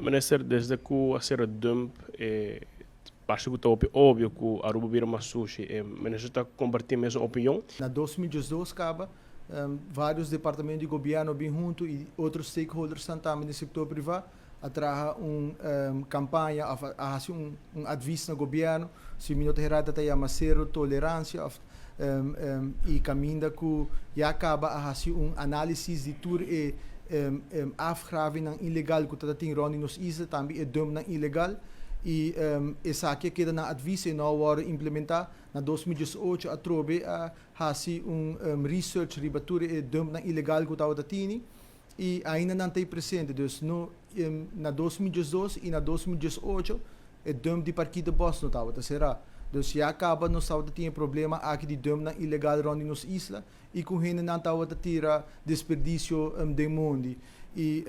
Minister, desde que a ser dump, acho que está óbvio que a Aruba vira uma sushi. Minister está compartilhando a mesma opinião? Na 2012, acaba, vários departamentos de governo bem junto e outros stakeholders também do setor privado atrás uma campanha, um aviso no governo, se o minuto errado está a zero tolerância e caminho que já acaba a fazer análise de tudo e afgraving ilegal que está tendo nos islas também é dump ilegal e essa aqui queda na adviso e não vai implementar na 2018 a trobe a fazer research ribatura e dump ilegal que está tendo e ainda não tem presente, então na 2012 e na 2018 é dump de parquinho de boss não estava, será? Então se acaba não estava tendo problema aqui de dump ilegal onde nos islas e com gente não estava tira desperdício de mundo e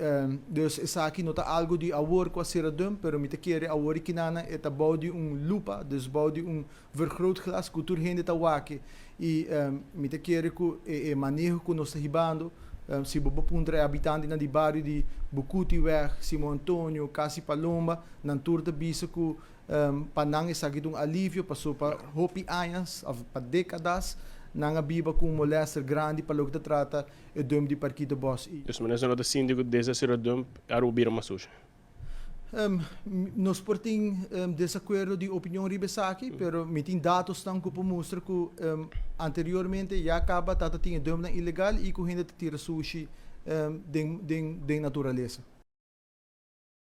dus essa aqui não está algo de awor com a ser dump, pero me te quer awor que nana é tá bode lupa, dus bode vergrootglas que tudo gente tá wake e me te quer que manejo que nós ribando se bobo puntra habitante na di bairro de Bucutiweg, Simão Antônio, Casi Palomba, na turta bisa que panang essa aqui alívio passou para hopi anos, para décadas nanga biba com molester grande para o que trata e dump de parquinho de boss. Dus minister, não está síndico desde a ser dump, a Aruba vira uma sushi? Nós portem desacordo de opinião ribesaki, pero metin dados estão que mostrar que anteriormente já acaba tata tinha dump ilegal e que ainda tira sushi de natureza.